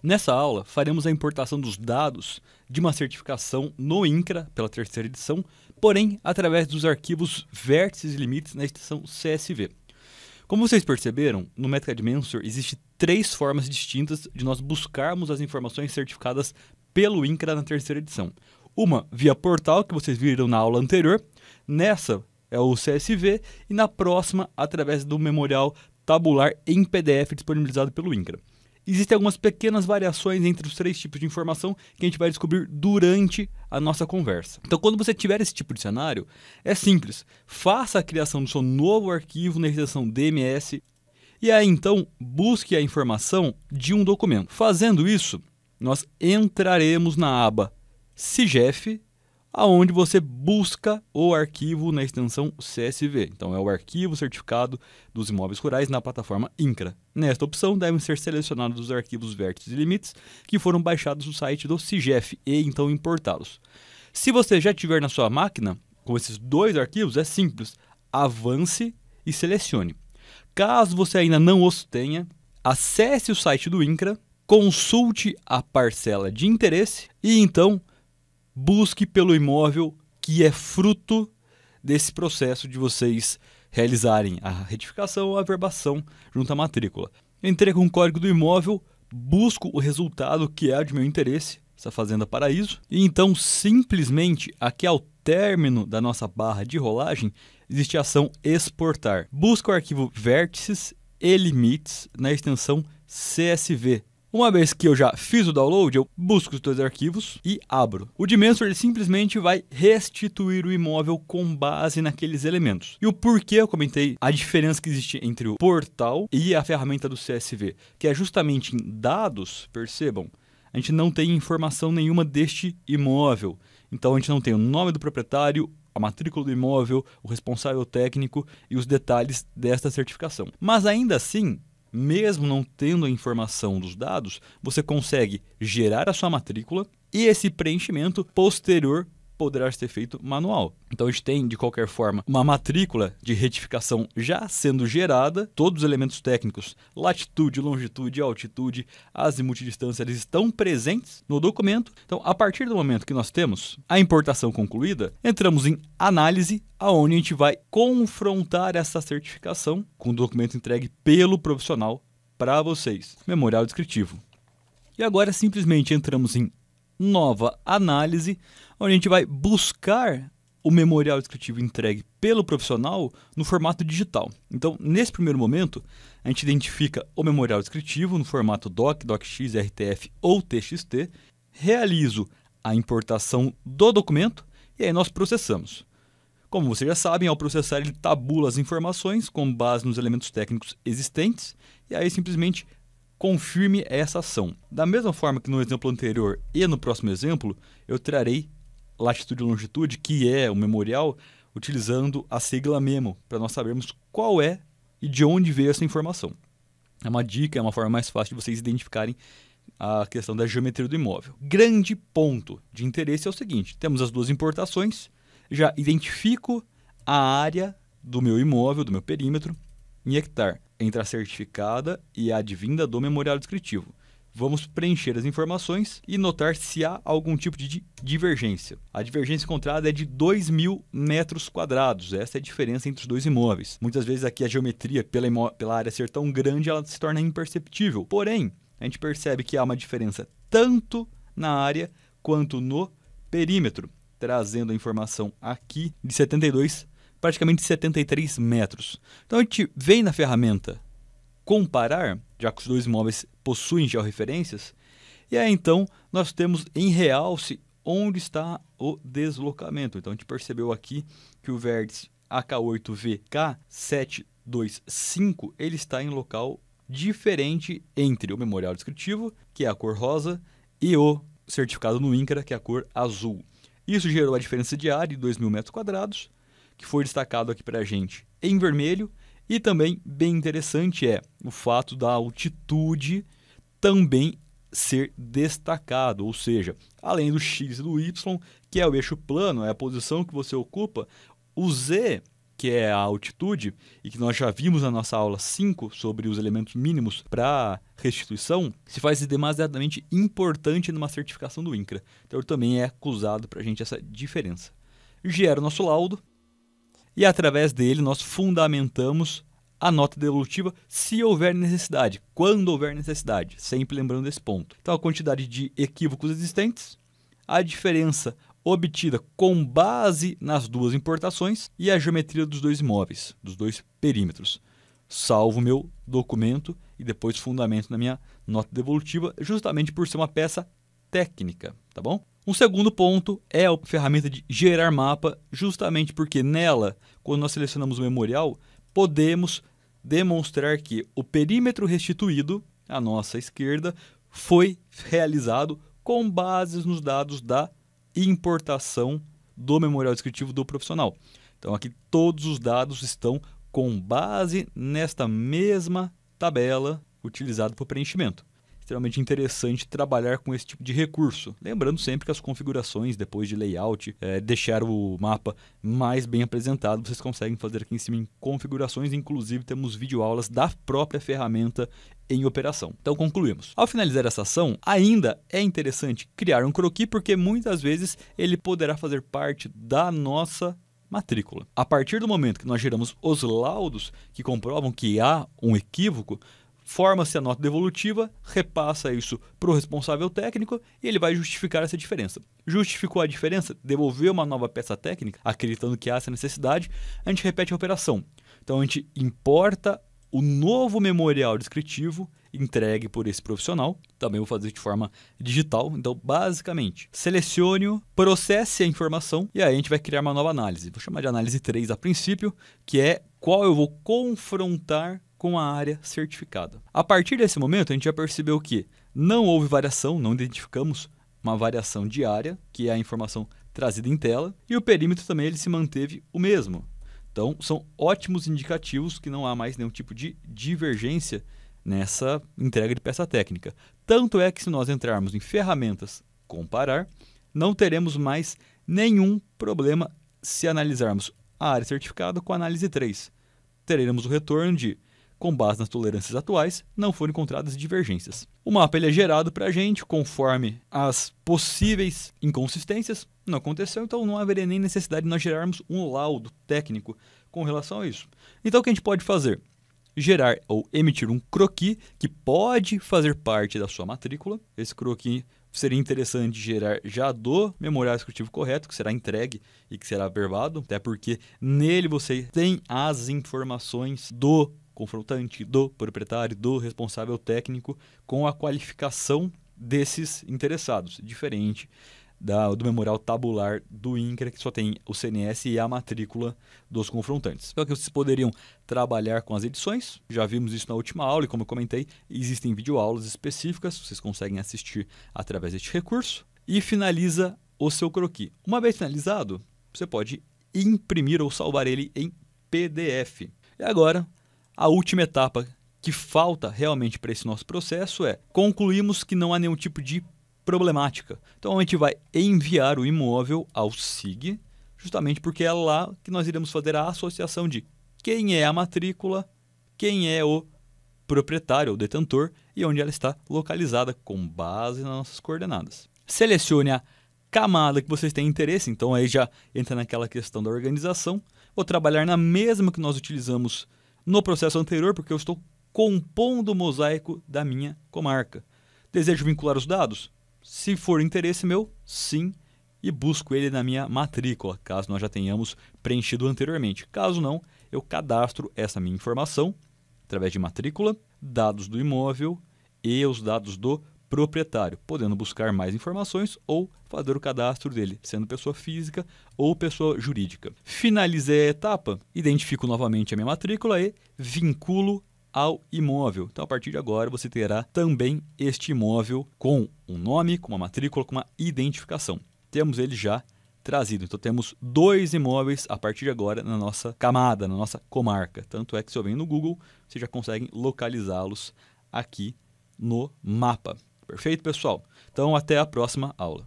Nessa aula, faremos a importação dos dados de uma certificação no INCRA, pela terceira edição, porém através dos arquivos vértices e limites na extensão CSV. Como vocês perceberam, no Metric Dimensor existem 3 formas distintas de nós buscarmos as informações certificadas pelo INCRA na terceira edição. Uma via portal, que vocês viram na aula anterior, nessa é o CSV, e na próxima através do memorial tabular em PDF disponibilizado pelo INCRA. Existem algumas pequenas variações entre os 3 tipos de informação que a gente vai descobrir durante a nossa conversa. Então, quando você tiver esse tipo de cenário, é simples. Faça a criação do seu novo arquivo na extensão DMS e aí, então, busque a informação de um documento. Fazendo isso, nós entraremos na aba CIGEF, aonde você busca o arquivo na extensão CSV. Então, é o arquivo certificado dos imóveis rurais na plataforma INCRA. Nesta opção, devem ser selecionados os arquivos vértices e limites que foram baixados do site do CIGEF e, então, importá-los. Se você já tiver na sua máquina, com esses 2 arquivos, é simples. Avance e selecione. Caso você ainda não os tenha, acesse o site do INCRA, consulte a parcela de interesse e, então, busque pelo imóvel que é fruto desse processo de vocês realizarem a retificação ou a averbação junto à matrícula. Entrei com o código do imóvel, busco o resultado que é de meu interesse, essa Fazenda Paraíso, e então simplesmente aqui ao término da nossa barra de rolagem existe a ação exportar. Busco o arquivo vértices e limites na extensão CSV. Uma vez que eu já fiz o download, eu busco os 2 arquivos e abro. O Dimensor ele simplesmente vai restituir o imóvel com base naqueles elementos. E o porquê eu comentei a diferença que existe entre o portal e a ferramenta do CSV, que é justamente em dados, percebam, a gente não tem informação nenhuma deste imóvel. Então a gente não tem o nome do proprietário, a matrícula do imóvel, o responsável técnico e os detalhes desta certificação. Mas ainda assim, mesmo não tendo a informação dos dados, você consegue gerar a sua matrícula e esse preenchimento posterior poderá ser feito manual. Então a gente tem, de qualquer forma, uma matrícula de retificação já sendo gerada, todos os elementos técnicos, latitude, longitude, altitude, azimute e distância, eles estão presentes no documento. Então, a partir do momento que nós temos a importação concluída, entramos em análise, aonde a gente vai confrontar essa certificação com o documento entregue pelo profissional para vocês. Memorial descritivo. E agora simplesmente entramos em nova análise, onde a gente vai buscar o memorial descritivo entregue pelo profissional no formato digital. Então, nesse primeiro momento, a gente identifica o memorial descritivo no formato DOC, DOCX, RTF ou TXT, realizo a importação do documento e aí nós processamos. Como vocês já sabem, ao processar ele tabula as informações com base nos elementos técnicos existentes e aí simplesmente confirme essa ação. Da mesma forma que no exemplo anterior e no próximo exemplo, eu trarei latitude e longitude, que é o memorial, utilizando a sigla MEMO, para nós sabermos qual é e de onde veio essa informação. É uma dica, é uma forma mais fácil de vocês identificarem a questão da geometria do imóvel. Grande ponto de interesse é o seguinte, temos as 2 importações, já identifico a área do meu imóvel, do meu perímetro, em hectare, entre a certificada e a advinda do memorial descritivo. Vamos preencher as informações e notar se há algum tipo de divergência. A divergência encontrada é de 2.000 metros quadrados. Essa é a diferença entre os 2 imóveis. Muitas vezes aqui a geometria, pela área ser tão grande, ela se torna imperceptível. Porém, a gente percebe que há uma diferença tanto na área quanto no perímetro, trazendo a informação aqui de 72, praticamente 73 metros. Então a gente vem na ferramenta comparar, já que os 2 imóveis possuem georreferências, e aí então nós temos em realce onde está o deslocamento. Então a gente percebeu aqui que o vértice AK8VK725 ele está em local diferente entre o memorial descritivo, que é a cor rosa, e o certificado no INCRA, que é a cor azul. Isso gerou a diferença de área de 2.000 metros quadrados, que foi destacado aqui para a gente em vermelho, e também bem interessante é o fato da altitude também ser destacado, ou seja, além do X e do Y, que é o eixo plano, é a posição que você ocupa, o Z, que é a altitude, e que nós já vimos na nossa aula 5 sobre os elementos mínimos para restituição, se faz demasiadamente importante numa certificação do INCRA. Então também é acusado para a gente essa diferença. Gera o nosso laudo e através dele nós fundamentamos a nota devolutiva se houver necessidade, quando houver necessidade, sempre lembrando desse ponto. Então a quantidade de equívocos existentes, a diferença obtida com base nas duas importações e a geometria dos dois imóveis, dos dois perímetros. Salvo meu documento e depois fundamento na minha nota devolutiva, justamente por ser uma peça técnica, tá bom? Um segundo ponto é a ferramenta de gerar mapa, justamente porque nela, quando nós selecionamos o memorial, podemos demonstrar que o perímetro restituído, à nossa esquerda, foi realizado com base nos dados da importação do memorial descritivo do profissional. Então aqui todos os dados estão com base nesta mesma tabela utilizada para o preenchimento. Extremamente interessante trabalhar com esse tipo de recurso. Lembrando sempre que as configurações, depois de layout, deixar o mapa mais bem apresentado, vocês conseguem fazer aqui em cima em configurações. Inclusive temos videoaulas da própria ferramenta em operação. Então concluímos. Ao finalizar essa ação, ainda é interessante criar um croquis, porque muitas vezes ele poderá fazer parte da nossa matrícula. A partir do momento que nós geramos os laudos que comprovam que há um equívoco, forma-se a nota devolutiva, repassa isso para o responsável técnico e ele vai justificar essa diferença. Justificou a diferença, devolveu uma nova peça técnica, acreditando que há essa necessidade, a gente repete a operação. Então a gente importa o novo memorial descritivo entregue por esse profissional. Também vou fazer de forma digital. Então, basicamente, selecione-o, processe a informação e aí a gente vai criar uma nova análise. Vou chamar de análise 3 a princípio, que é qual eu vou confrontar com a área certificada. A partir desse momento, a gente já percebeu que não houve variação, não identificamos uma variação de área, que é a informação trazida em tela, e o perímetro também ele se manteve o mesmo. Então, são ótimos indicativos que não há mais nenhum tipo de divergência nessa entrega de peça técnica. Tanto é que se nós entrarmos em ferramentas comparar, não teremos mais nenhum problema se analisarmos a área certificada com a análise 3. Teremos o retorno de, com base nas tolerâncias atuais, não foram encontradas divergências. O mapa ele é gerado para a gente conforme as possíveis inconsistências. Não aconteceu, então não haveria nem necessidade de nós gerarmos um laudo técnico com relação a isso. Então o que a gente pode fazer? Gerar ou emitir um croquis que pode fazer parte da sua matrícula. Esse croquis seria interessante gerar já do memorial descritivo correto, que será entregue e que será verbado, até porque nele você tem as informações do confrontante, do proprietário, do responsável técnico com a qualificação desses interessados, diferente do memorial tabular do INCRA, que só tem o CNS e a matrícula dos confrontantes. Então aqui vocês poderiam trabalhar com as edições, já vimos isso na última aula e como eu comentei, existem videoaulas específicas, vocês conseguem assistir através deste recurso e finaliza o seu croquis. Uma vez finalizado, você pode imprimir ou salvar ele em PDF. E agora, a última etapa que falta realmente para esse nosso processo é concluímos que não há nenhum tipo de problemática. Então a gente vai enviar o imóvel ao SIG, justamente porque é lá que nós iremos fazer a associação de quem é a matrícula, quem é o proprietário ou detentor e onde ela está localizada com base nas nossas coordenadas. Selecione a camada que vocês têm interesse, então aí já entra naquela questão da organização. Vou trabalhar na mesma que nós utilizamos no processo anterior, porque eu estou compondo o mosaico da minha comarca. Desejo vincular os dados? Se for interesse meu, sim, e busco ele na minha matrícula, caso nós já tenhamos preenchido anteriormente. Caso não, eu cadastro essa minha informação através de matrícula, dados do imóvel e os dados do proprietário, podendo buscar mais informações ou fazer o cadastro dele, sendo pessoa física ou pessoa jurídica. Finalizei a etapa, identifico novamente a minha matrícula e vinculo ao imóvel. Então, a partir de agora, você terá também este imóvel com um nome, com uma matrícula, com uma identificação. Temos ele já trazido. Então, temos 2 imóveis a partir de agora na nossa camada, na nossa comarca. Tanto é que se eu venho no Google, você já consegue localizá-los aqui no mapa. Perfeito, pessoal? Então, até a próxima aula.